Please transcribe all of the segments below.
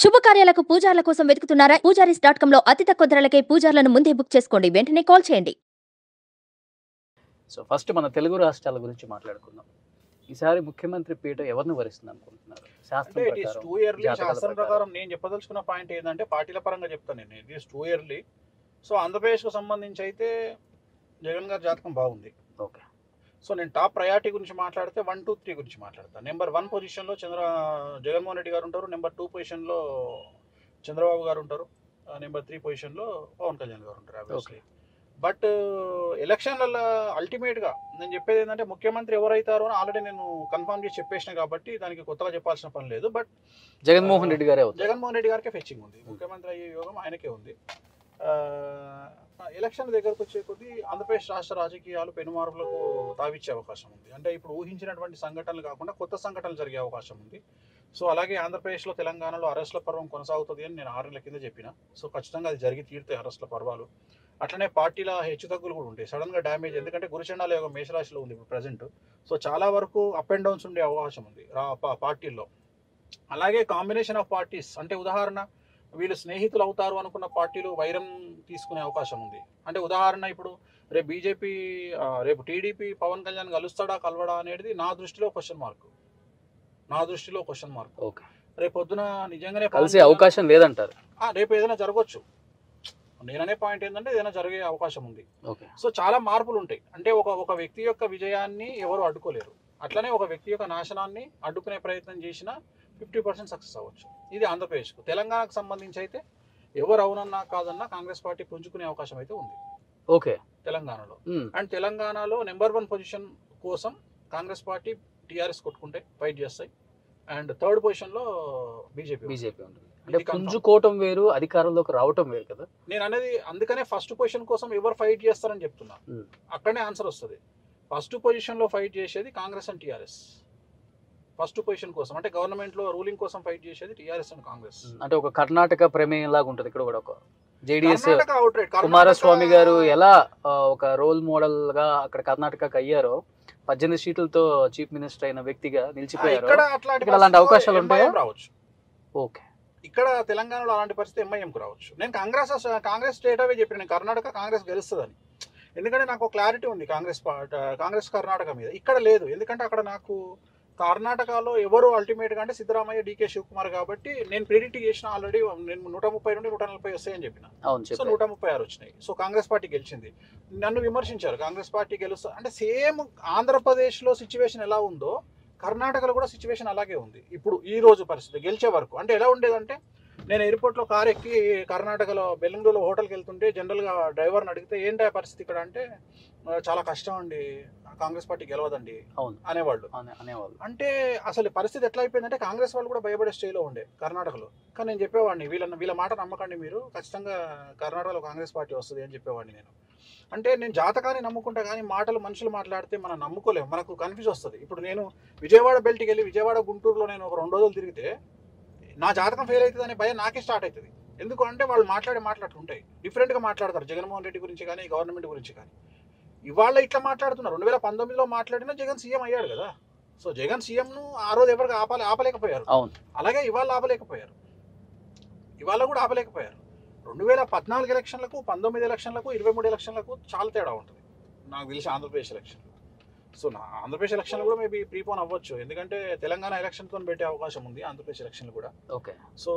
శుభకార్యాలకు పూజార్ల కోసం వెతుకుతున్నారా? పూజారీస్.com లో అతి తక్కువ ధరలకే పూజార్లను ముందే బుక్ చేసుకోండి. వెంటనే కాల్ చేయండి. సో ఫస్ట్ మన తెలుగు రాష్ట్రాల గురించి మాట్లాడుకుందాం. ఈసారి ముఖ్యమంత్రి పీఠ ఎవరిని వరిస్తుంది అనుకుంటున్నారు? శాస్త్రం అంటే ఇట్ ఈస్ ప్రకారం, టూ ఇయర్లీ. జాతకాల శాస్త్రం ప్రకారం. ప్రకారం నేను చెప్పదలుచుకున్న పాయింట్ ఏంటంటే పార్టీల పరంగా చెప్తాను నేను. It is too early. So ఆంధ్రప్రదేశ్కు సంబంధించి అయితే జగన్ గారి జాతకం బాగుంది. ఓకే. సో నేను టాప్ ప్రయారిటీ గురించి మాట్లాడితే 1, 2, 3 గురించి మాట్లాడతాను. నెంబర్ 1 పొజిషన్లో జగన్మోహన్ రెడ్డి గారు ఉంటారు. నెంబర్ 2 పొజిషన్లో చంద్రబాబు గారు ఉంటారు. నెంబర్ 3 పొజిషన్లో పవన్ కళ్యాణ్ గారు ఉంటారు ఆబ్వియస్లీ. బట్ ఎలక్షన్లలో అల్టిమేట్గా నేను చెప్పేది ఏంటంటే ముఖ్యమంత్రి ఎవరైతారో అని ఆల్రెడీ నేను కన్ఫర్మ్ చేసి చెప్పేసిన కాబట్టి దానికి కొత్తగా చెప్పాల్సిన పని లేదు. బట్ జగన్మోహన్ రెడ్డి గారే అవుతారు. జగన్మోహన్ రెడ్డి గారికే ఫెచ్చింగ్ ఉంది. ముఖ్యమంత్రి అయ్యే యోగం ఆయనకే ఉంది. ఎలక్షన్ దగ్గరకు వచ్చే కొద్దీ ఆంధ్రప్రదేశ్ రాష్ట్ర రాజకీయాలు పెనుమార్పులకు తావిచ్చే అవకాశం ఉంది. అంటే ఇప్పుడు ఊహించినటువంటి సంఘటనలు కాకుండా కొత్త సంఘటనలు జరిగే అవకాశం ఉంది. సో అలాగే ఆంధ్రప్రదేశ్లో తెలంగాణలో అరెస్టుల పర్వం కొనసాగుతుంది అని నేను 6 నెలల కింద చెప్పిన. సో ఖచ్చితంగా అది జరిగి తీరుతాయి అరెస్టుల పర్వాలు. అట్లనే పార్టీల హెచ్చుతగ్గులు కూడా ఉంటాయి. సడన్గా డ్యామేజ్, ఎందుకంటే గురుచండాల యోగం మేషరాశిలో ఉంది ఇప్పుడు ప్రజెంట్. సో చాలా వరకు అప్ అండ్ డౌన్స్ ఉండే అవకాశం ఉంది పార్టీల్లో. అలాగే కాంబినేషన్ ఆఫ్ పార్టీస్, అంటే ఉదాహరణ వీళ్ళు స్నేహితులు అవుతారు అనుకున్న పార్టీలు వైరం తీసుకునే అవకాశం ఉంది. అంటే ఉదాహరణ ఇప్పుడు రేపు బీజేపీ రేపు టీడీపీ పవన్ కళ్యాణ్ కలుస్తాడా కలవడా అనేది నా దృష్టిలో క్వశ్చన్ మార్క్. ఓకే. రేపు పొద్దున నిజంగానే కలిసే అవకాశం లేదంటారు. రేపు ఏదైనా జరగవచ్చు. నేననే పాయింట్ ఏంటంటే ఏదైనా జరిగే అవకాశం ఉంది. ఓకే. సో చాలా మార్పులు ఉంటాయి. అంటే ఒక వ్యక్తి యొక్క విజయాన్ని ఎవరు అడ్డుకోలేరు. అట్లనే ఒక వ్యక్తి యొక్క నాశనాన్ని అడ్డుకునే ప్రయత్నం చేసినా 50% సక్సెస్ అవ్వచ్చు. ఇది ఆంధ్రప్రదేశ్కు. తెలంగాణకు సంబంధించి అయితే ఎవరు అవునన్నా కాదన్నా కాంగ్రెస్ పార్టీ పుంజుకునే అవకాశం అయితే ఉంది ఓకే తెలంగాణలో. అండ్ తెలంగాణలో నెంబర్ 1 పొజిషన్ కోసం కాంగ్రెస్ పార్టీ టీఆర్ఎస్ కొట్టుకుంటే ఫైట్ చేస్తాయి. అండ్ 3rd పొజిషన్లో బీజేపీ ఉంటుంది. అంటే పుంజుకోవటం వేరు, అధికారంలోకి రావటం వేరు కదా. నేను అనేది అందుకనే ఫస్ట్ పొజిషన్ కోసం ఎవరు ఫైట్ చేస్తారని చెప్తున్నా. అక్కడనే ఆన్సర్ వస్తుంది. ఫస్ట్ పొజిషన్లో ఫైట్ చేసేది Congress and TRS. First position కోసం అంటే గవర్నమెంట్లో రూలింగ్ కోసం ఫైట్ చేసేది టీఆర్ఎస్ అండ్ కాంగ్రెస్. అంటే ఒక కర్ణాటక ప్రమేయం లాగా ఉంటుంది ఇక్కడ కూడా. ఒక జేడీఎస్ అవుట్రైట్ కుమారస్వామి గారు ఎలా ఒక రోల్ మోడల్ గా అక్కడ కర్ణాటకకు అయ్యారో, 18 సీట్లతో చీఫ్ మినిస్టర్ అయిన వ్యక్తిగా నిలిచిపోయారు. ఇక్కడ అలాంటి అవకాశాలు ఉంటాయా? రావచ్చు. ఓకే. ఇక్కడ తెలంగాణలో అలాంటి పరిస్థితి ఎంఐఎంకు రావచ్చు. నేను కాంగ్రెస్ స్టేట్ అవే చెప్పిన, నేను కర్ణాటక కాంగ్రెస్ గెలుస్తుందని. ఎందుకంటే నాకు క్లారిటీ ఉంది కాంగ్రెస్ కర్ణాటక మీద. ఇక్కడ లేదు. ఎందుకంటే అక్కడ నాకు కర్ణాటకలో ఎవరు అల్టిమేట్గా అంటే సిద్ధరామయ్య, డీకే శివకుమార్ కాబట్టి నేను ప్రిడిక్ట్ చేసిన ఆల్రెడీ. నేను 130 నుండి 140 వస్తాయని చెప్పిన. సో 136 వచ్చినాయి. సో కాంగ్రెస్ పార్టీ గెలిచింది. నన్ను విమర్శించారు కాంగ్రెస్ పార్టీ గెలుస్తా అంటే. సేమ్ ఆంధ్రప్రదేశ్లో సిచ్యువేషన్ ఎలా ఉందో కర్ణాటకలో కూడా సిచ్యువేషన్ అలాగే ఉంది ఇప్పుడు ఈ రోజు పరిస్థితి గెలిచే వరకు. అంటే ఎలా ఉండేదంటే, నేను ఎయిర్పోర్ట్లో కార్ ఎక్కి కర్ణాటకలో బెల్లంగూరులో హోటల్కి వెళ్తుంటే జనరల్గా డ్రైవర్ని అడిగితే ఏంటి పరిస్థితి ఇక్కడ అంటే, చాలా కష్టం అండి, కాంగ్రెస్ పార్టీ గెలవదండి అనేవాళ్ళు. అంటే అసలు పరిస్థితి ఎట్లా అయిపోయిందంటే కాంగ్రెస్ వాళ్ళు కూడా భయపడే స్టేజ్లో ఉండే కర్ణాటకలో. కానీ నేను చెప్పేవాడిని వీళ్ళ మాట నమ్మకండి, మీరు ఖచ్చితంగా కర్ణాటకలో కాంగ్రెస్ పార్టీ వస్తుంది అని చెప్పేవాడిని నేను. అంటే నేను జాతకాన్ని నమ్ముకుంటా, కానీ మనుషులు మాట్లాడితే మనం నమ్ముకోలేము, మనకు కన్ఫ్యూజ్ వస్తుంది. ఇప్పుడు నేను విజయవాడ బెల్ట్కి వెళ్ళి విజయవాడ గుంటూరులో నేను ఒక 2 రోజులు తిరిగితే నా జాతకం ఫెయిల్ అవుతుంది అనే భయం నాకే స్టార్ట్ అవుతుంది. ఎందుకు అంటే వాళ్ళు మాట్లాడుతూ ఉంటాయి, డిఫరెంట్గా మాట్లాడతారు జగన్మోహన్ రెడ్డి గురించి కానీ గవర్నమెంట్ గురించి కానీ. ఇవాళ ఇట్లా మాట్లాడుతున్నారు. 2019లో మాట్లాడినా జగన్ సీఎం అయ్యాడు కదా. సో జగన్ సీఎంను ఆ రోజు ఎవరికి ఆపలేకపోయారు. అలాగే ఇవాళ ఆపలేకపోయారు. ఇవాళ కూడా ఆపలేకపోయారు. 2014 ఎలక్షన్లకు, 19 ఎలక్షన్లకు, 23 ఎలక్షన్లకు చాలా తేడా ఉంటుంది నాకు తెలిసి ఆంధ్రప్రదేశ్ ఎలక్షన్లు. సో ఆంధ్రప్రదేశ్ ఎలక్షన్లు కూడా మేబీ ప్రీపోన్ అవ్వచ్చు, ఎందుకంటే తెలంగాణ ఎలక్షన్తో పెట్టే అవకాశం ఉంది ఆంధ్రప్రదేశ్ ఎలక్షన్లు కూడా. ఓకే. సో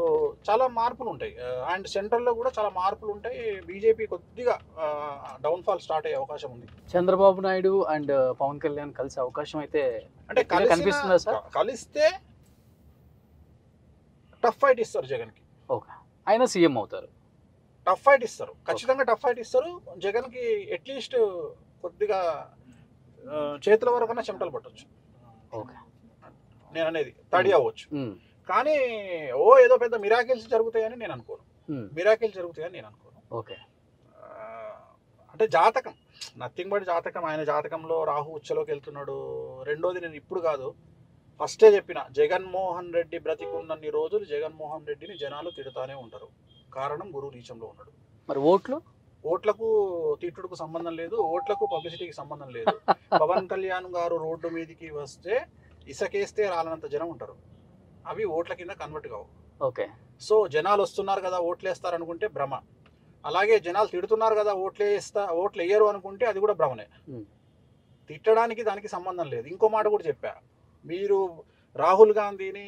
చాలా మార్పులు ఉంటాయి. అండ్ సెంట్రల్లో కూడా చాలా మార్పులు ఉంటాయి. బీజేపీ కొద్దిగా డౌన్ఫాల్ స్టార్ట్ అయ్యే అవకాశం ఉంది. చంద్రబాబు నాయుడు అండ్ పవన్ కళ్యాణ్ కలిసే అవకాశం అయితే అంటే కనిపిస్తుందా సార్? కలిస్తే టఫ్ ఫైట్ ఇస్తారు జగన్కి. ఓకే. ఆయన సీఎం అవుతారు. టఫ్ ఫైట్ ఇస్తారు, ఖచ్చితంగా టఫ్ ఫైట్ ఇస్తారు. జగన్కి అట్లీస్ట్ కొద్దిగా చేతుల వరకన్నా చెమటలు పట్టవచ్చు. ఓకే. నేను అనేది తడి అవ్వచ్చు. కానీ ఏదో పెద్ద మిరాకిల్స్ జరుగుతాయని నేను అనుకోను. ఓకే. అంటే జాతకం నథింగ్ బట్ జాతకం. ఆయన జాతకంలో రాహు ఉచ్చలోకి వెళ్తున్నాడు. రెండోది నేను ఇప్పుడు కాదు, ఫస్టే చెప్పిన, జగన్మోహన్ రెడ్డి బ్రతికున్నన్ని రోజులు జగన్మోహన్ రెడ్డిని జనాలు తిడుతానే ఉంటారు. కారణం గురువు నీచంలో ఉన్నాడు. మరి ఓట్లకు తిట్టుడుకు సంబంధం లేదు, ఓట్లకు పబ్లిసిటీకి సంబంధం లేదు. పవన్ కళ్యాణ్ గారు రోడ్డు మీదకి వస్తే ఇసకేస్తే రాలనంత జనం ఉంటారు. అవి ఓట్ల కింద కన్వర్ట్ కావు. ఓకే. సో జనాలు వస్తున్నారు కదా ఓట్లు వేస్తారు అనుకుంటే భ్రమ. అలాగే జనాలు తిడుతున్నారు కదా ఓట్లు వేయరు అనుకుంటే అది కూడా భ్రమనే. తిట్టడానికి దానికి సంబంధం లేదు. ఇంకో మాట కూడా చెప్పా, మీరు రాహుల్ గాంధీని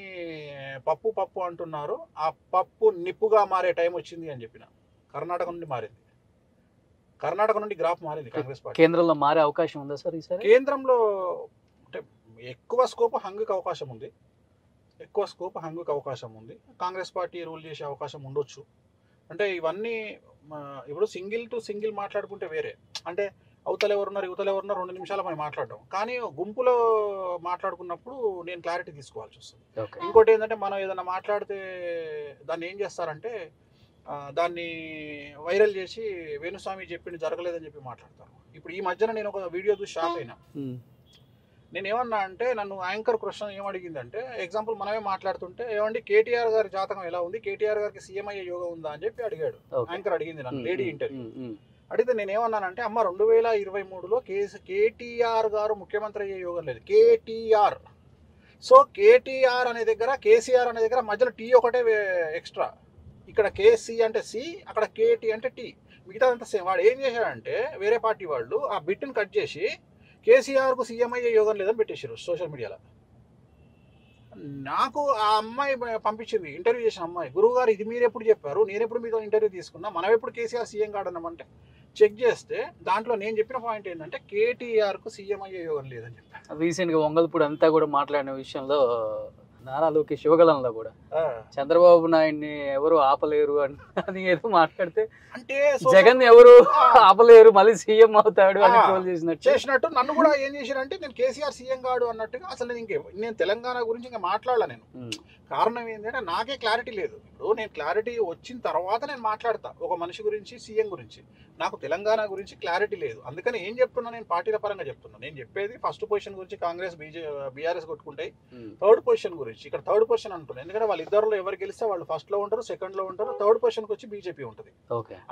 పప్పు అంటున్నారు, ఆ పప్పు నిప్పుగా మారే టైం వచ్చింది అని చెప్పిన. కర్ణాటక నుండి మారింది, కర్ణాటక నుండి గ్రాఫ్ మారింది కాంగ్రెస్ పార్టీ. కేంద్రంలో మారే అవకాశం ఉందా సార్ ఈసారి? కేంద్రంలో అంటే ఎక్కువ స్కోప్ హంగుకి అవకాశం ఉంది, కాంగ్రెస్ పార్టీ రూల్ చేసే అవకాశం ఉండొచ్చు. అంటే ఇవన్నీ ఇప్పుడు సింగిల్ టు సింగిల్ మాట్లాడుకుంటే వేరే, అంటే అవతల ఎవరున్నారు 2 నిమిషాలు మనం మాట్లాడడం. కానీ గుంపులో మాట్లాడుకున్నప్పుడు నేను క్లారిటీ తీసుకోవాల్సి వస్తుంది. ఇంకోటి ఏంటంటే మనం ఏదైనా మాట్లాడితే దాన్ని ఏం చేస్తారంటే దాన్ని వైరల్ చేసి వేణుస్వామి చెప్పింది జరగలేదని చెప్పి మాట్లాడతారు. ఇప్పుడు ఈ మధ్యన నేను ఒక వీడియో చూసి షాక్ అయినా. నేను ఏమన్నా అంటే, నన్ను యాంకర్ క్వశ్చన్ ఏమడిగిందంటే, ఎగ్జాంపుల్ మనమే మాట్లాడుతుంటే, ఏమండి కేటీఆర్ గారి జాతకం ఎలా ఉంది, కేటీఆర్ గారికి సీఎం అయ్యే యోగం ఉందా అని చెప్పి అడిగాడు. యాంకర్ అడిగింది నన్ను, లేడీ ఇంటర్వ్యూ అడిగితే నేను ఏమన్నానంటే, అమ్మ 2023లో కేటీఆర్ గారు ముఖ్యమంత్రి అయ్యే యోగం లేదు, కేటీఆర్. సో కేటీఆర్ అనే దగ్గర కేసీఆర్ అనే దగ్గర మధ్యలో టీ ఒకటే ఎక్స్ట్రా. ఇక్కడ కేసీ అంటే సి, అక్కడ కేటీ అంటే టీ, మిగతా అంతా సేమ్. వాడు ఏం చేశాడంటే వేరే పార్టీ వాళ్ళు ఆ బిట్ని కట్ చేసి కేసీఆర్కు సీఎం అయ్యే యోగం లేదని పెట్టేసారు సోషల్ మీడియాలో. నాకు ఆ అమ్మాయి పంపించింది, ఇంటర్వ్యూ చేసిన అమ్మాయి, గురువు గారు ఇది మీరు ఎప్పుడు చెప్పారు, నేను ఎప్పుడు మీతో ఇంటర్వ్యూ తీసుకున్నా, మనం ఎప్పుడు కేసీఆర్ సీఎం కాడన్నామంటే చెక్ చేస్తే దాంట్లో నేను చెప్పిన పాయింట్ ఏంటంటే కేటీఆర్కు సీఎం అయ్యే యోగం లేదని చెప్పారు. రీసెంట్గా వంగల్పూడి అంతా కూడా మాట్లాడిన విషయంలో నారా లోకేష్ యువగలంలో కూడా చంద్రబాబు నాయుడిని ఎవరు ఆపలేరు అని ఏదో మాట్లాడితే, అంటే జగన్ ఎవరు ఆపలేరు మళ్ళీ సీఎం అవుతాడు అని ట్రోల్ చేసినట్టు నన్ను కూడా ఏం చేశారంటే నేను కేసీఆర్ సీఎం కాడు అన్నట్టుగా. అసలు నేను తెలంగాణ గురించి ఇంకా మాట్లాడలే. నేను కారణం ఏంటంటే నాకే క్లారిటీ లేదు. ఇప్పుడు నేను క్లారిటీ వచ్చిన తర్వాత నేను మాట్లాడతా ఒక మనిషి గురించి, సీఎం గురించి. నాకు తెలంగాణ గురించి క్లారిటీ లేదు. అందుకని ఏం చెప్తున్నా, నేను పార్టీల పరంగా చెప్తున్నా. నేను చెప్పేది ఫస్ట్ పొజిషన్ గురించి కాంగ్రెస్ బీఆర్ఎస్ కొట్టుకుంటాయి, థర్డ్ పొజిషన్ గురించి ఇక్కడ థర్డ్ పొజిషన్ అంటున్నాను. ఎందుకంటే వాళ్ళిద్దరిలో ఎవరు గెలిస్తే వాళ్ళు ఫస్ట్ లో ఉంటారు, సెకండ్ లో ఉంటారు, థర్డ్ పొజిషన్కి వచ్చి బీజేపీ ఉంటుంది.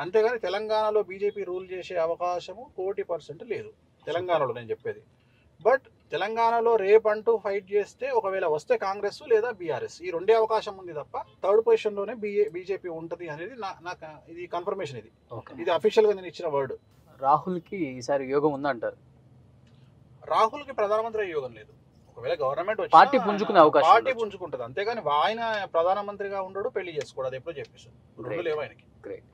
అంతేగాని తెలంగాణలో బీజేపీ రూల్ చేసే అవకాశము 100% లేదు తెలంగాణలో నేను చెప్పేది. బట్ తెలంగాణలో రేపంటూ ఫైట్ చేస్తే ఒకవేళ వస్తే కాంగ్రెస్ లేదా బీఆర్ఎస్, ఈ రెండే అవకాశం ఉంది తప్ప థర్డ్ పొజిషన్లోనే బీజేపీ ఉంటుంది అనేది నాకు ఇది కన్ఫర్మేషన్. ఇది అఫీషియల్గా నేను ఇచ్చిన వర్డ్. రాహుల్కి ఈసారి యోగం ఉందంటారు? రాహుల్కి ప్రధానమంత్రి అయ్యే యోగం లేదు. ఒకవేళ గవర్నమెంట్ పార్టీ పుంజుకునే అవకాశం, పార్టీ పుంజుకుంటుంది. అంతేగాని ఆయన ప్రధానమంత్రిగా ఉండడు, పెళ్లి చేసుకోడు, అది ఎప్పుడో చెప్పేసాడు. 2 లేవు ఆయనకి. గ్రేట్.